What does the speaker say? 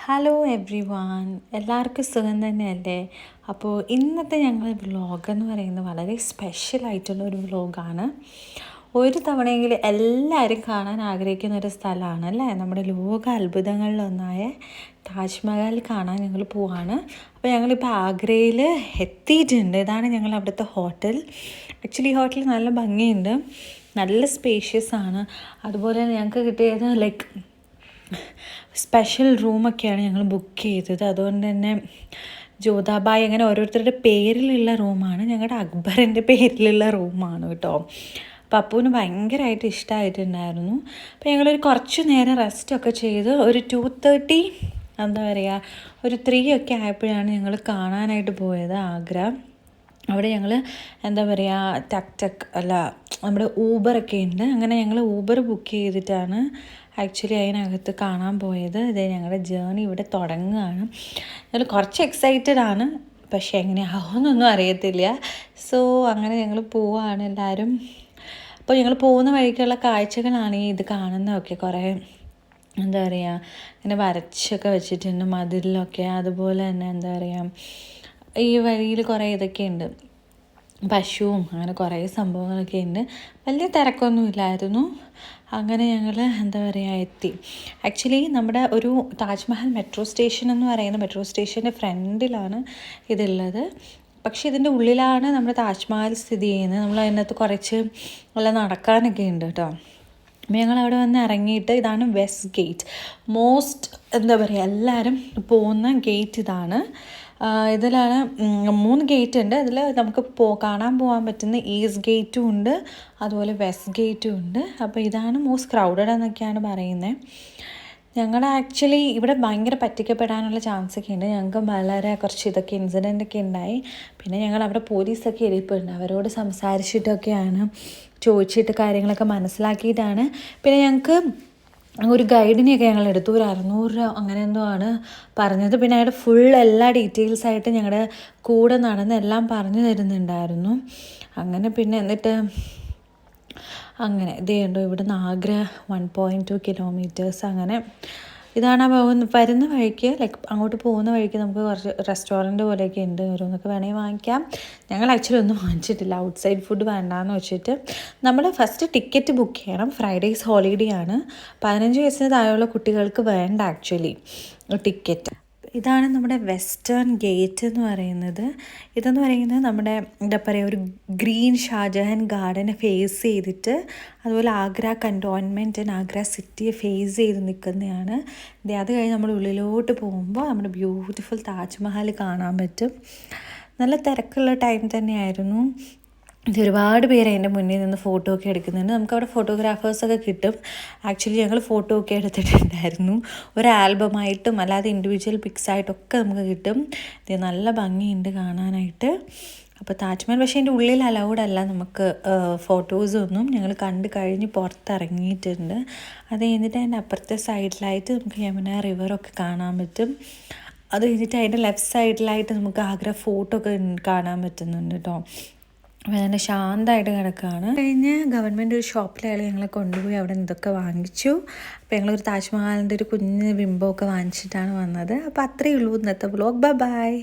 Hello every one, എല്ലാവർക്കും സുഖം തന്നെയല്ലേ? അപ്പോൾ ഇന്നത്തെ ഞങ്ങൾ വ്ളോഗ് എന്ന് പറയുന്നത് വളരെ സ്പെഷ്യലായിട്ടുള്ള ഒരു വ്ളോഗാണ്. ഒരു തവണയെങ്കിലും എല്ലാവരും കാണാൻ ആഗ്രഹിക്കുന്ന ഒരു സ്ഥലമാണ് അല്ലേ, നമ്മുടെ ലോക അത്ഭുതങ്ങളിലൊന്നായ താജ്മഹൽ കാണാൻ ഞങ്ങൾ പോവാണ്. അപ്പോൾ ഞങ്ങളിപ്പോൾ ആഗ്രയിൽ എത്തിയിട്ടുണ്ട്. ഇതാണ് ഞങ്ങൾ അവിടുത്തെ ഹോട്ടൽ. ആക്ച്വലി ഈ ഹോട്ടൽ നല്ല ഭംഗിയുണ്ട്, നല്ല സ്പേഷ്യസ് ആണ്. അതുപോലെ ഞങ്ങൾക്ക് കിട്ടിയത് ലൈക്ക് സ്പെഷ്യൽ റൂമൊക്കെയാണ് ഞങ്ങൾ ബുക്ക് ചെയ്തത്. അതുകൊണ്ട് തന്നെ ജോധാബായ് അങ്ങനെ ഓരോരുത്തരുടെ പേരിലുള്ള റൂമാണ്. ഞങ്ങളുടെ അക്ബറിൻ്റെ പേരിലുള്ള റൂമാണ് കേട്ടോ. പപ്പുവിന് ഭയങ്കരമായിട്ട് ഇഷ്ടമായിട്ടുണ്ടായിരുന്നു. അപ്പോൾ ഞങ്ങളൊരു കുറച്ച് നേരം റെസ്റ്റൊക്കെ ചെയ്ത് ഒരു 2:30 എന്താ പറയുക, ഒരു 3 ഒക്കെ ആയപ്പോഴാണ് ഞങ്ങൾ കാണാനായിട്ട് പോയത് ആഗ്ര. അവിടെ ഞങ്ങൾ എന്താ പറയുക, നമ്മുടെ ഊബറൊക്കെ ഉണ്ട്. അങ്ങനെ ഞങ്ങൾ ഊബർ ബുക്ക് ചെയ്തിട്ടാണ് ആക്ച്വലി അതിനകത്ത് കാണാൻ പോയത്. ഇതേ ഞങ്ങളുടെ ജേർണി ഇവിടെ തുടങ്ങുകയാണ്. ഞങ്ങൾ കുറച്ച് എക്സൈറ്റഡ് ആണ്, പക്ഷേ എങ്ങനെയാവുമെന്നൊന്നും അറിയത്തില്ല. സോ അങ്ങനെ ഞങ്ങൾ പോവുകയാണ് എല്ലാവരും. അപ്പോൾ ഞങ്ങൾ പോകുന്ന വഴിക്കുള്ള കാഴ്ചകളാണ് ഈ ഇത് കാണുന്നതൊക്കെ. കുറേ എന്താ പറയുക, ഇങ്ങനെ വരച്ചൊക്കെ വെച്ചിട്ടുണ്ട് മതിലിലൊക്കെ. അതുപോലെ തന്നെ എന്താ പറയുക, ഈ വഴിയിൽ കുറേ ഇതൊക്കെ ഉണ്ട്, പശുവും അങ്ങനെ കുറേ സംഭവങ്ങളൊക്കെ ഉണ്ട്. വലിയ തിരക്കൊന്നുമില്ലായിരുന്നു. അങ്ങനെ ഞങ്ങൾ എന്താ പറയുക എത്തി. ആക്ച്വലി നമ്മുടെ ഒരു താജ്മഹൽ മെട്രോ സ്റ്റേഷൻ എന്ന് പറയുന്ന മെട്രോ സ്റ്റേഷൻ്റെ ഫ്രണ്ടിലാണ് ഇതുള്ളത്. പക്ഷേ ഇതിൻ്റെ ഉള്ളിലാണ് നമ്മുടെ താജ്മഹൽ സ്ഥിതി ചെയ്യുന്നത്. നമ്മൾ അതിനകത്ത് കുറച്ച് നല്ല നടക്കാനൊക്കെ ഉണ്ട് കേട്ടോ. ഞങ്ങളവിടെ വന്ന് ഇറങ്ങിയിട്ട് ഇതാണ് വെസ്റ്റ് ഗേറ്റ്. മോസ്റ്റ് എന്താ പറയുക, എല്ലാവരും പോകുന്ന ഗേറ്റ് ഇതാണ്. ഇതിലാണ് 3 ഗേറ്റ് ഉണ്ട്. ഇതിൽ നമുക്ക് കാണാൻ പോകാൻ പറ്റുന്ന ഈസ്റ്റ് ഗേറ്റും ഉണ്ട്, അതുപോലെ വെസ്റ്റ് ഗേറ്റും ഉണ്ട്. അപ്പോൾ ഇതാണ് മോസ്റ്റ് ക്രൗഡഡ് എന്നൊക്കെയാണ് പറയുന്നത്. ഞങ്ങൾ ആക്ച്വലി ഇവിടെ ഭയങ്കര പറ്റിക്കപ്പെടാനുള്ള ചാൻസ് ഒക്കെ ഉണ്ട്. ഞങ്ങൾക്ക് വളരെ കുറച്ച് ഇതൊക്കെ ഇൻസിഡൻ്റൊക്കെ ഉണ്ടായി. പിന്നെ ഞങ്ങൾ അവിടെ പോലീസൊക്കെ ഇരിപ്പുണ്ട്, അവരോട് സംസാരിച്ചിട്ടൊക്കെയാണ്, ചോദിച്ചിട്ട് കാര്യങ്ങളൊക്കെ മനസ്സിലാക്കിയിട്ടാണ്. പിന്നെ ഞങ്ങൾക്ക് ഒരു ഗൈഡിനെയൊക്കെ ഞങ്ങൾ എടുത്തു. ഒരു 600 രൂപ അങ്ങനെ എന്തോ ആണ് പറഞ്ഞത്. പിന്നെ അയാളുടെ ഫുൾ എല്ലാ ഡീറ്റെയിൽസായിട്ട് ഞങ്ങളുടെ കൂടെ നടന്ന് എല്ലാം പറഞ്ഞു തരുന്നുണ്ടായിരുന്നു. അങ്ങനെ പിന്നെ എന്നിട്ട് അങ്ങനെ ഇതേ ഉണ്ടോ, ഇവിടുന്ന് ആഗ്ര 1.2 കിലോമീറ്റേഴ്സ്. അങ്ങനെ ഇതാണ് വരുന്ന വഴിക്ക്, ലൈക്ക് അങ്ങോട്ട് പോകുന്ന വഴിക്ക് നമുക്ക് കുറച്ച് റെസ്റ്റോറൻറ്റ് പോലെയൊക്കെ ഉണ്ട്. ഓരോന്നൊക്കെ വേണമെങ്കിൽ വാങ്ങിക്കാം. ഞങ്ങൾ ആക്ച്വലി ഒന്നും വാങ്ങിച്ചിട്ടില്ല, ഔട്ട് സൈഡ് ഫുഡ് വേണ്ടാന്ന് വെച്ചിട്ട്. നമ്മൾ ഫസ്റ്റ് ടിക്കറ്റ് ബുക്ക് ചെയ്യണം. ഫ്രൈഡേയ്സ് ഹോളിഡേ ആണ്. 15 വയസ്സിന് താഴെയുള്ള കുട്ടികൾക്ക് വേണ്ട ആക്ച്വലി ടിക്കറ്റ്. ഇതാണ് നമ്മുടെ വെസ്റ്റേൺ ഗേറ്റ് എന്ന് പറയുന്നത്. ഇതെന്ന് പറയുന്നത് നമ്മുടെ എന്താ പറയുക, ഒരു ഗ്രീൻ ഷാജഹാൻ ഗാർഡനെ ഫേസ് ചെയ്തിട്ട്, അതുപോലെ ആഗ്ര കൻറ്റോൺമെൻറ്റ് ആൻഡ് ആഗ്ര സിറ്റിയെ ഫേസ് ചെയ്ത് നിൽക്കുന്നതാണ്. അത് കഴിഞ്ഞ് നമ്മൾ ഉള്ളിലോട്ട് പോകുമ്പോൾ നമ്മുടെ ബ്യൂട്ടിഫുൾ താജ്മഹൽ കാണാൻ പറ്റും. നല്ല തിരക്കുള്ള ടൈം തന്നെയായിരുന്നു. ഒരുപാട് പേര് അതിൻ്റെ മുന്നിൽ നിന്ന് ഫോട്ടോ ഒക്കെ എടുക്കുന്നുണ്ട്. നമുക്കവിടെ ഫോട്ടോഗ്രാഫേഴ്സൊക്കെ കിട്ടും. ആക്ച്വലി ഞങ്ങൾ ഫോട്ടോ ഒക്കെ എടുത്തിട്ടുണ്ടായിരുന്നു. ഒരു ആൽബമായിട്ടും അല്ലാതെ ഇൻഡിവിജ്വൽ പിക്സായിട്ടൊക്കെ നമുക്ക് കിട്ടും. ഇത് നല്ല ഭംഗിയുണ്ട് കാണാനായിട്ട്. അപ്പോൾ താജ്മഹൽ പക്ഷേ അതിൻ്റെ ഉള്ളിൽ അലൗഡ് അല്ല നമുക്ക് ഫോട്ടോസൊന്നും. ഞങ്ങൾ കണ്ട് കഴിഞ്ഞ് പുറത്തിറങ്ങിയിട്ടുണ്ട്. അത് കഴിഞ്ഞിട്ട് അതിൻ്റെ അപ്പുറത്തെ സൈഡിലായിട്ട് നമുക്ക് യമുന റിവറൊക്കെ കാണാൻ പറ്റും. അത് കഴിഞ്ഞിട്ട് അതിൻ്റെ ലെഫ്റ്റ് സൈഡിലായിട്ട് നമുക്ക് ആഗ്ര ഫോർട്ടൊക്കെ കാണാൻ പറ്റുന്നുണ്ട് കേട്ടോ. നല്ല ശാന്തമായിട്ട് കിടക്കുകയാണ്. കഴിഞ്ഞ് ഗവൺമെൻറ് ഒരു ഷോപ്പിൽ അയാൾ ഞങ്ങളെ കൊണ്ടുപോയി അവിടെ ഇതൊക്കെ വാങ്ങിച്ചു. അപ്പോൾ ഞങ്ങളൊരു താജ്മഹലിൻ്റെ ഒരു കുഞ്ഞ് ബിംബമൊക്കെ വാങ്ങിച്ചിട്ടാണ് വന്നത്. അപ്പോൾ അത്രയേ ഉള്ളൂ ഇന്നത്തെ വ്ളോഗ്. ബൈ.